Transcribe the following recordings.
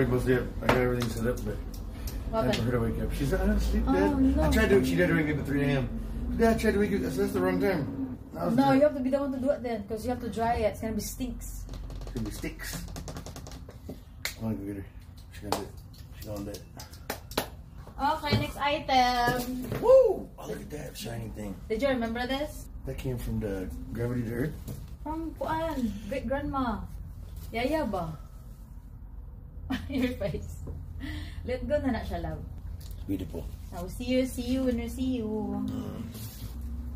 wake both up. I got everything set up, but time for her to wake up. She's like, I don't sleep, Dad. No. She tried to wake up at 3 a.m. Dad, I tried to wake up. That's the wrong time. No, you have to be the one to do it then, because you have to dry it. It's gonna be stinks. It's gonna be sticks. I'm gonna go get her. She's gonna do it. She's gonna do it. Okay, next item. Woo! Oh, look at that shiny thing. Did you remember this? That came from the Gravity to Earth. From Kuan, great grandma. Yaya ba? Your face. Let go na siya, love. It's beautiful. Now, see you when we see you.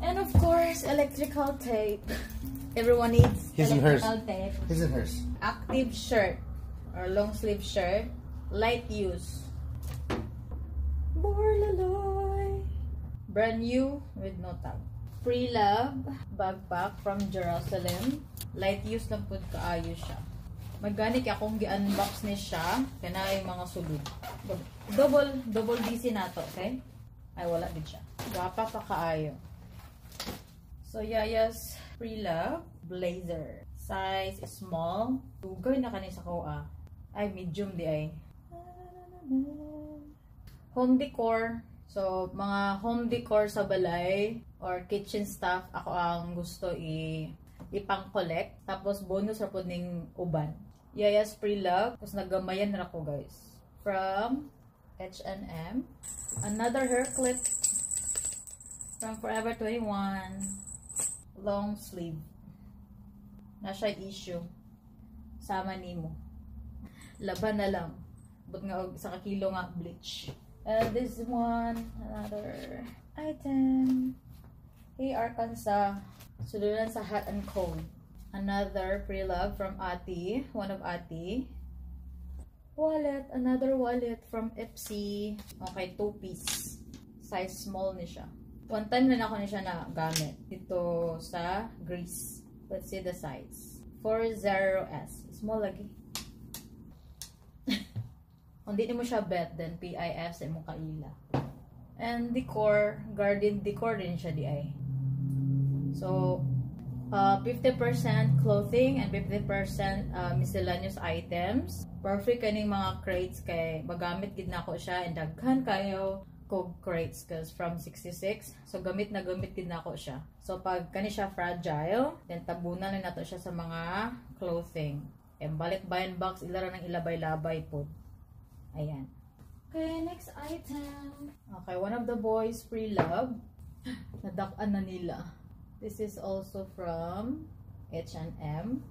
And of course, electrical tape. Everyone needs His and electrical hers. tape. His and hers. Active shirt or long sleeve shirt. Light use. Borlaloy. Brand new with no tag. Free Love backpack from Jerusalem. Light use lang po kaayo siya. Magani kaya akong gi-unbox ni siya. Kana yung mga sulod. Double DC na to, okay? Ay, wala din siya. Gapa pa kaayo. So, Yaya's Free Love blazer. Size small. Tugay na kanisa ko Ay, medium di ay. Home decor. So, mga home decor sa balay or kitchen stuff, ako ang gusto ipang-collect. Tapos, bonus ra po ning uban. Yaya's Free Love. Tapos, nagamayan na ako, guys. From H&M. Another hair clip from Forever 21. Long sleeve. Nasa issue. Sama nimo. Laban na lang. But nga, sa kakilo nga, bleach. This one, another item. Hey, Arkansas. Sulunan sa hot and cold. Another Free Love from Ati. One of Ati. Wallet. Another wallet from Ipsy. Okay, 2-piece. Size small ni siya. One time na ako ni siya na gamit. Dito sa Greece. Let's see the size. 40S. Small lagi. Kung di mo siya bet, then PIF sa imong kaila. And decor, garden decor din siya di ay. So, 50% clothing and 50% miscellaneous items. Perfect kaning mga crates kay magamit gid nako siya and daghan kayo kog crates cause from 66. So, gamit gid nako siya. So, pag kani siya fragile, then tabunan na nato siya sa mga clothing. And balik bayan box, ilara ng ilabay-labay po. Ayan. Okay, next item. Okay, one of the boys, Free Love. Nadak-an na nila. This is also from H&M.